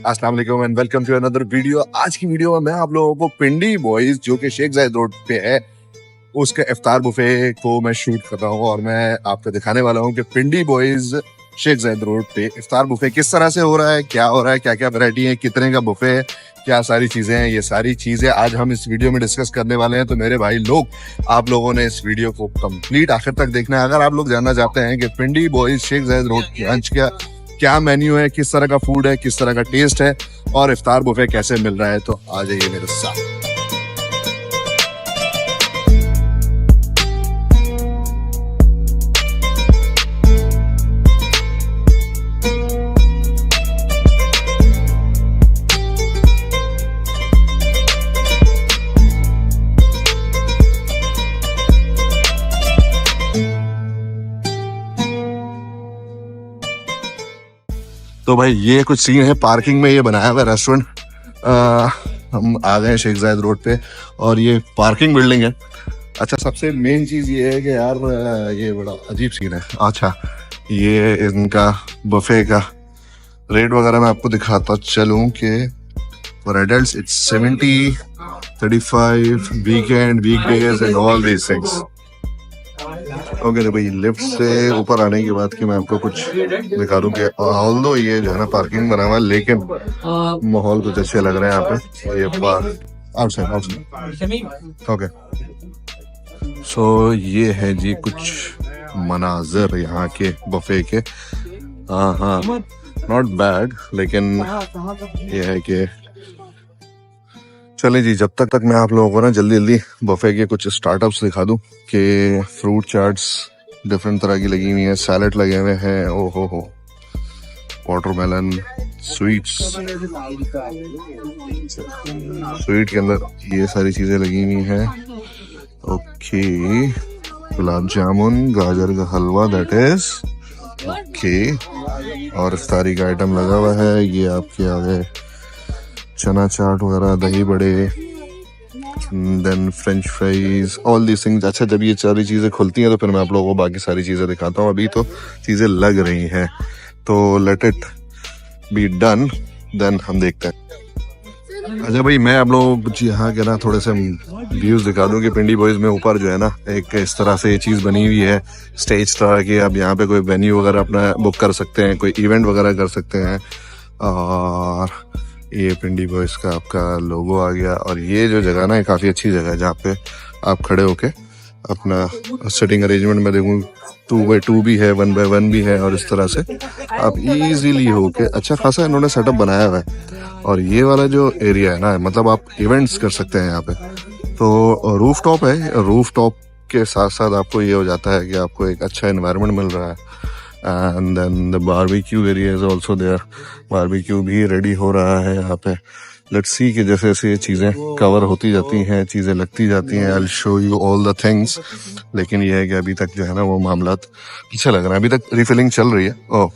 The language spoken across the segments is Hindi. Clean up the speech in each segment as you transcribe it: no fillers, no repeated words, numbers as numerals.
अस्सलाम वालेकुम and welcome to another video. आज की वीडियो में मैं आप लोगों को पिंडी बॉयज जो कि शेख जायद रोड पे है उसके इफ्तार बुफे को मैं शूट कर रहा हूँ और मैं आपको दिखाने वाला हूँ कि पिंडी बॉयज शेख जायद रोड पे इफ्तार बुफे किस तरह से हो रहा है, क्या हो रहा है, क्या क्या वैरायटी है, कितने का बुफे है, क्या सारी चीजें हैं। ये सारी चीजें आज हम इस वीडियो में डिस्कस करने वाले हैं। तो मेरे भाई लोग, आप लोगों ने इस वीडियो को कंप्लीट आखिर तक देखना है। अगर आप लोग जानना चाहते हैं कि पिंडी बॉयज शेख जायद रोड की लंच क्या मेन्यू है, किस तरह का फूड है, किस तरह का टेस्ट है और इफ्तार बुफे कैसे मिल रहा है, तो आ जाइए मेरे साथ। तो भाई ये कुछ सीन है, पार्किंग में ये बनाया हुआ रेस्टोरेंट। हम आ गए शेख जायद रोड पे और ये पार्किंग बिल्डिंग है। अच्छा, सबसे मेन चीज ये है कि यार ये बड़ा अजीब सीन है। अच्छा, ये इनका बुफे का रेट वगैरह मैं आपको दिखाता चलूं कि for adults it's 70, 35, weekend, weekdays and all these things. Okay तो भाई लिफ्ट से ऊपर आने के बाद कि मैं आपको कुछ दिखा दूं कि ऑल्दो ये जो है ना पार्किंग बना हुआ है, लेकिन माहौल कुछ अच्छे लग रहे हैं यहाँ पे। ये आउटसाइड ओके। सो ये है जी कुछ मनाजर यहाँ के बुफे के। हाँ, नॉट बैड, लेकिन ये है कि चलें जी, जब तक मैं आप लोगों को ना जल्दी बुफे के कुछ स्टार्टअप्स दिखा दूं कि फ्रूट चाट्स डिफरेंट तरह की लगी हुई हैं, सैलेड लगे हुए हैं, ओ हो वाटरमेलन, स्वीट के अंदर ये सारी चीजें लगी हुई हैं। ओके, गुलाब जामुन, गाजर का हलवा, दैट इज ओके, और इफ्तारी का आइटम लगा हुआ है। ये आपके आगे चना चाट वगैरह, दही बड़े, then French fries, all these things. अच्छा, जब ये सारी चीज़ें खुलती हैं तो फिर मैं आप लोगों को बाकी सारी चीज़ें दिखाता हूँ। अभी तो चीज़ें लग रही हैं, तो let it be done, then हम देखते हैं। अच्छा भाई, मैं आप लोगों को यहाँ के ना थोड़े से व्यूज़ दिखा दूँ कि पिंडी बॉयज़ में ऊपर जो है ना एक इस तरह से ये चीज़ बनी हुई है, स्टेज तरह की। आप यहाँ पे कोई वेन्यू वगैरह अपना बुक कर सकते हैं, कोई इवेंट वगैरह कर सकते हैं। और ये पिंडी बॉयज का आपका लोगो आ गया। और ये जो जगह ना काफ़ी अच्छी जगह है जहाँ पे आप खड़े होके अपना सिटिंग अरेंजमेंट में देखूँ 2x2 भी है, 1x1 भी है, और इस तरह से आप इजीली होके अच्छा खासा इन्होंने सेटअप बनाया हुआ है। और ये वाला जो एरिया है ना, मतलब आप इवेंट्स कर सकते हैं यहाँ पे। तो रूफ टॉप है, रूफ टॉप के साथ साथ आपको ये हो जाता है कि आपको एक अच्छा एनवायरनमेंट मिल रहा है। And then the barbecue area is also there, barbecue भी रेडी हो रहा है यहाँ पे। लेट्स सी कि जैसे जैसे ये चीज़ें कवर होती जाती हैं, चीज़ें लगती जाती हैं, I will show you all the things. लेकिन ये है कि अभी तक जो है ना वो मामला पीछे लग रहा है। अभी तक रिफिलिंग चल रही है। ओह,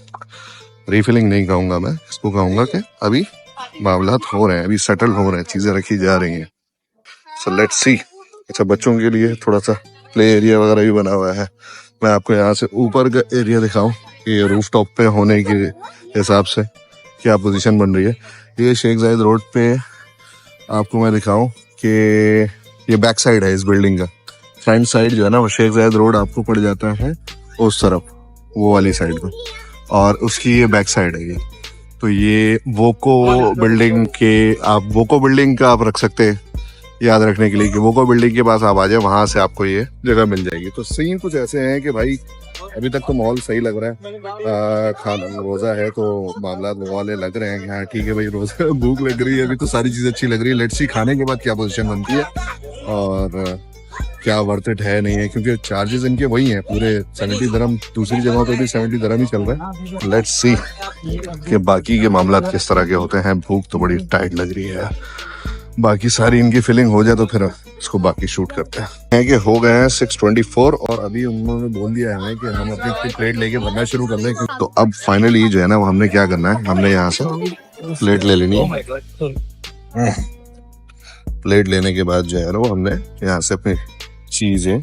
रिफिलिंग नहीं कहूँगा मैं, इसको कहूँगा कि अभी मामला हो रहे हैं, अभी सेटल हो रहे हैं, चीज़ें रखी जा रही हैं। So let's see. अच्छा, बच्चों के लिए थोड़ा सा प्ले एरिया वगैरह भी बना हुआ है। मैं आपको यहाँ से ऊपर का एरिया दिखाऊं कि रूफ टॉप पे होने के हिसाब से क्या पोजीशन बन रही है। ये शेख जायद रोड पे आपको मैं दिखाऊं कि ये बैक साइड है इस बिल्डिंग का। फ्रंट साइड जो है ना वो शेख जायद रोड आपको पड़ जाता है उस तरफ, वो वाली साइड में, और उसकी ये बैक साइड है। ये तो ये वोको बिल्डिंग का आप रख सकते हैं याद रखने के लिए कि वोको बिल्डिंग के पास आप आ जाए, वहां से आपको ये जगह मिल जाएगी। तो सीन कुछ ऐसे हैं कि भाई अभी तक तो माहौल सही लग रहा है। खाना रोज़ा है तो मामला वाले लग रहे हैं कि हाँ ठीक है भाई, रोज़ा भूख लग रही है, अभी तो सारी चीज़ अच्छी लग रही है। लेट्स सी खाने के बाद क्या पोजीशन बनती है और क्या वर्थ इट है नहीं है, क्योंकि चार्जेस इनके वही हैं पूरे 70 दरम। दूसरी जगहों पे भी 70 दरम ही चल रहा है। लेट्स सी कि बाकी के मामला किस तरह के होते हैं। भूख तो बड़ी टाइट लग रही है, बाकी सारी इनकी फिलिंग हो जाए तो फिर इसको बाकी शूट करते हैं। कि हो गए हैं 6:24 और अभी उन्होंने बोल दिया है कि हम अपनी प्लेट लेके बनना शुरू कर दें। तो अब फाइनली जो है ना वो हमने क्या करना है, हमने यहाँ से प्लेट ले लेनी है। प्लेट लेने के बाद जो है ना वो हमने यहाँ से अपनी चीजें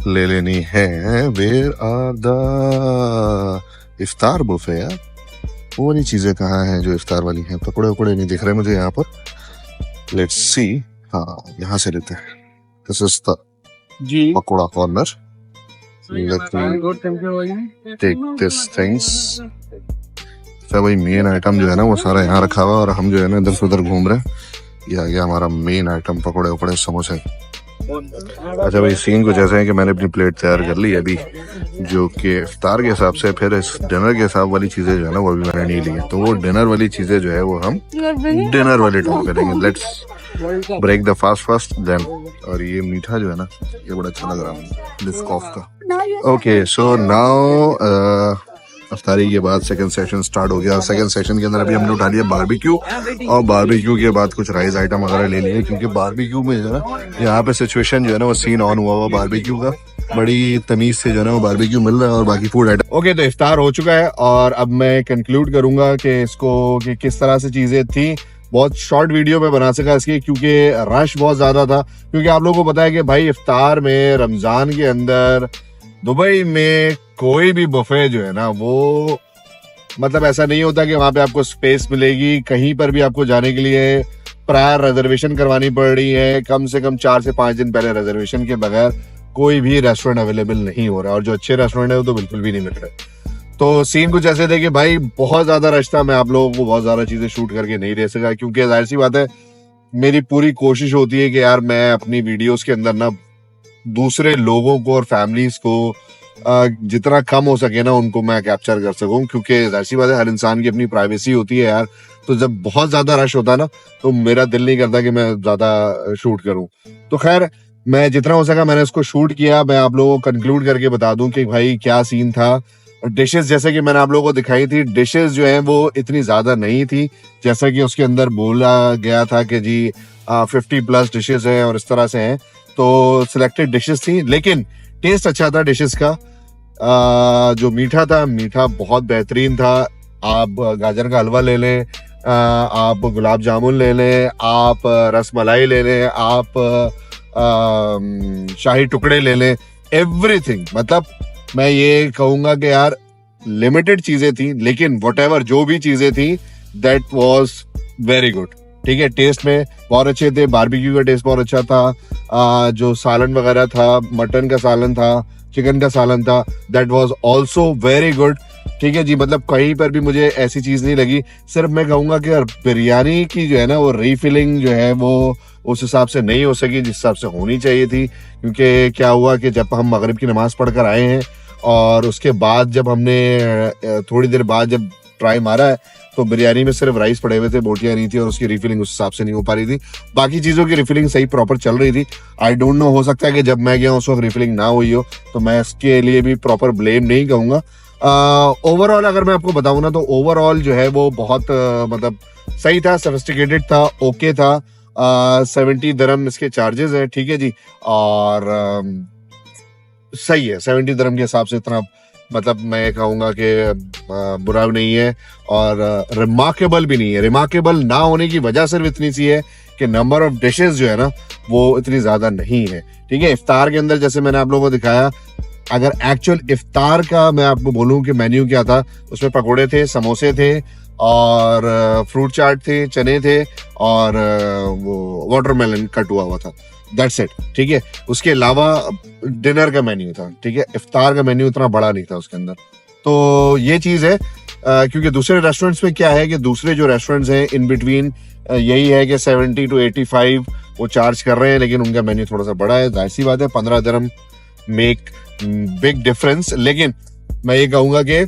ले लेनी है। वेयर आर द इफ्तार बुफे यार? वो वाली चीजें कहाँ हैं जो इफ्तार वाली हैं? पकौड़े वकौड़े नहीं दिख रहे मुझे यहाँ पर। Let's see. हाँ, यहाँ से लेते हैं। दिस इज द जी pakora corner. Let me take this things. तो भाई मेन आइटम जो है ना वो सारा यहाँ रखा हुआ है और हम जो है ना इधर से उधर घूम रहे हैं। ये आ गया हमारा मेन आइटम, पकौड़े वकौड़े समोसे। अच्छा भाई, सीन कुछ ऐसा है कि मैंने अपनी प्लेट तैयार कर ली अभी, जो कि इफ्तार के हिसाब से। फिर इस डिनर के हिसाब वाली चीजें जो है ना वो अभी मैंने नहीं ली है, तो वो डिनर वाली चीजें जो है वो हम डिनर वाले टाइम करेंगे। Let's break the fast then. और ये मीठा जो है ना ये बड़ा अच्छा लग रहा है बिस्कॉफ का। ओके, सो नाउ अफ्तारी के बाद सेकंड सेशन स्टार्ट हो गया। सेकंड सेशन के अंदर अभी हमने उठा लिया बारबेक्यू, और बारबेक्यू के बाद कुछ राइस आइटम वगैरह ले लिए, क्योंकि बारबेक्यू में जो है ना यहाँ पे सिचुएशन जो है ना वो सीन ऑन हुआ बारबेक्यू का। बड़ी तमीज से जो है ना वो बारबेक्यू मिल रहा है और बाकी फूड आइटम। ओके, तो इफ्तार हो चुका है और अब मैं कंक्लूड करूंगा कि इसको कि किस तरह से चीजें थी। बहुत शॉर्ट वीडियो में बना सका इसकी, क्योंकि रश बहुत ज्यादा था। क्योंकि आप लोगों को पता है कि भाई इफ्तार में रमजान के अंदर दुबई में कोई भी बुफे जो है ना वो मतलब ऐसा नहीं होता कि वहां पे आपको स्पेस मिलेगी। कहीं पर भी आपको जाने के लिए प्रायर रिजर्वेशन करवानी पड़ रही है। कम से कम 4 से 5 दिन पहले रिजर्वेशन के बगैर कोई भी रेस्टोरेंट अवेलेबल नहीं हो रहा, और जो अच्छे रेस्टोरेंट है वो तो बिल्कुल भी नहीं मिल रहे। तो सीन कुछ ऐसे थे कि भाई बहुत ज्यादा रश था। मैं आप लोगों को बहुत ज्यादा चीजें शूट करके नहीं दे सका, क्योंकि जाहिर सी बात है मेरी पूरी कोशिश होती है कि यार मैं अपनी वीडियोस के अंदर ना दूसरे लोगों को और फैमिलीज को जितना कम हो सके ना उनको मैं कैप्चर कर सकूं, क्योंकि जाहिर सी बात है हर इंसान की अपनी प्राइवेसी होती है यार। तो जब बहुत ज्यादा रश होता है ना तो मेरा दिल नहीं करता कि मैं ज्यादा शूट करूं। तो खैर मैं जितना हो सका मैंने इसको शूट किया। मैं आप लोगों को कंक्लूड करके बता दूं कि भाई क्या सीन था। डिशेस जैसे कि मैंने आप लोगों को दिखाई थी, डिशेस जो है वो इतनी ज्यादा नहीं थी जैसा कि उसके अंदर बोला गया था कि जी 50+ डिशेस हैं और इस तरह से हैं। तो सिलेक्टेड डिशेस थी, लेकिन टेस्ट अच्छा था डिशेस का। जो मीठा था, मीठा बहुत बेहतरीन था। आप गाजर का हलवा ले लें, आप गुलाब जामुन ले लें, आप रसमलाई ले लें, आप शाही टुकड़े ले लें, एवरीथिंग। मतलब मैं ये कहूंगा कि यार लिमिटेड चीजें थी, लेकिन व्हाटएवर जो भी चीजें थी दैट वाज वेरी गुड। ठीक है, टेस्ट में बहुत अच्छे थे। बारबेक्यू का टेस्ट बहुत अच्छा था। जो सालन वगैरह था, मटन का सालन था, चिकन का सालन था, that was also very good. ठीक है जी, मतलब कहीं पर भी मुझे ऐसी चीज नहीं लगी। सिर्फ मैं कहूंगा कि बिरयानी की जो है ना वो रीफिलिंग जो है वो उस हिसाब से नहीं हो सकी जिस हिसाब से होनी चाहिए थी। क्योंकि क्या हुआ कि जब हम मगरिब की नमाज पढ़कर आए हैं और उसके बाद जब हमने थोड़ी देर बाद जब ट्राई मारा है तो बिरयानी में सिर्फ राइस पड़े हुए थे, बोटियां नहीं थी, और उसकी रिफिलिंग उस हिसाब से नहीं हो पा रही थी। बाकी चीजों की रिफिलिंग सही प्रॉपर चल रही थी। आई डोंट नो, हो सकता है कि जब मैं गया उस वक्त रिफिलिंग ना हुई हो, तो मैं इसके लिए भी प्रॉपर ब्लेम नहीं कहूंगा। ओवरऑल अगर मैं आपको बताऊं ना तो ओवरऑल जो है वो बहुत मतलब सही था, सोफिस्टिकेटेड था, ओके था। 70 दिरहम इसके चार्जेस है। ठीक है जी, और सही है 70 दिरहम के हिसाब से। इतना मतलब मैं कहूंगा कि बुरा नहीं है और रिमार्केबल भी नहीं है। रिमार्केबल ना होने की वजह सिर्फ इतनी सी है कि नंबर ऑफ डिशेस जो है ना वो इतनी ज्यादा नहीं है। ठीक है, इफ्तार के अंदर जैसे मैंने आप लोगों को दिखाया, अगर एक्चुअल इफ्तार का मैं आपको बोलूं कि मेन्यू क्या था, उसमें पकोड़े थे, समोसे थे, और फ्रूट चाट थे, चने थे, और वो वाटरमेलन कट हुआ था। That's it. ठीक है, उसके अलावा डिनर का मेन्यू था। ठीक है, इफ्तार का मेन्यू इतना बड़ा नहीं था उसके अंदर। तो ये चीज है, क्योंकि दूसरे रेस्टोरेंट्स में क्या है कि दूसरे जो रेस्टोरेंट्स हैं इन बिटवीन यही है कि 70 to 85 वो चार्ज कर रहे हैं, लेकिन उनका मेन्यू थोड़ा सा बड़ा है। जाहिर सी बात है 15 दिरहम मेक बिग डिफरेंस। लेकिन मैं ये कहूंगा कि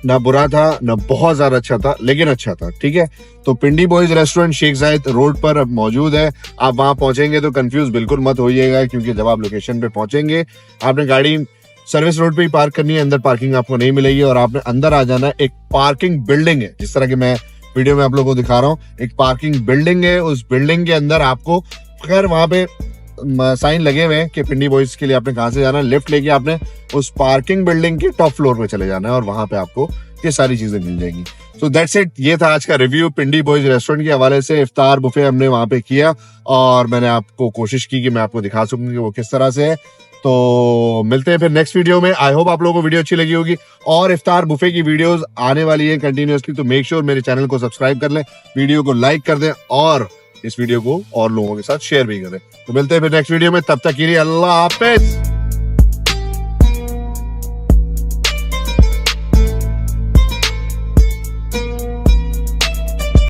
ना बुरा था ना बहुत ज्यादा अच्छा था, लेकिन अच्छा था। ठीक है, तो पिंडी बॉयज रेस्टोरेंट शेख जायद रोड पर अब मौजूद है। आप वहां पहुंचेंगे तो कंफ्यूज बिल्कुल मत होइएगा, क्योंकि जब आप लोकेशन पे पहुंचेंगे आपने गाड़ी सर्विस रोड पे ही पार्क करनी है, अंदर पार्किंग आपको नहीं मिलेगी, और आपने अंदर आ जाना है। एक पार्किंग बिल्डिंग है, जिस तरह की मैं वीडियो में आप लोगों को दिखा रहा हूँ, एक पार्किंग बिल्डिंग है। उस बिल्डिंग के अंदर आपको, खैर वहां पे साइन लगे हुए हैं कि पिंडी बॉयज के लिए आपने कहाँ से जाना है, लेफ्ट लेके आपने उस पार्किंग बिल्डिंग के टॉप फ्लोर पे चले जाना है, और वहां पे आपको ये सारी चीजें मिल जाएंगी। So that's it. ये था आज का रिव्यू पिंडी बॉयज रेस्टोरेंट के हवाले से। इफ्तार बुफे हमने वहां पे किया और मैंने आपको कोशिश की कि मैं आपको दिखा सकूं कि वो किस तरह से है। तो मिलते हैं फिर नेक्स्ट वीडियो में। आई होप आप लोगों को वीडियो अच्छी लगी होगी, और इफ्तार बुफे की वीडियोस आने वाली है कंटिन्यूअसली, तो मेक श्योर मेरे चैनल को सब्सक्राइब कर लें, वीडियो को लाइक कर दें और इस वीडियो को और लोगों के साथ शेयर भी करें। तो मिलते हैं फिर नेक्स्ट वीडियो में, तब तक के लिए अल्लाह हाफिज।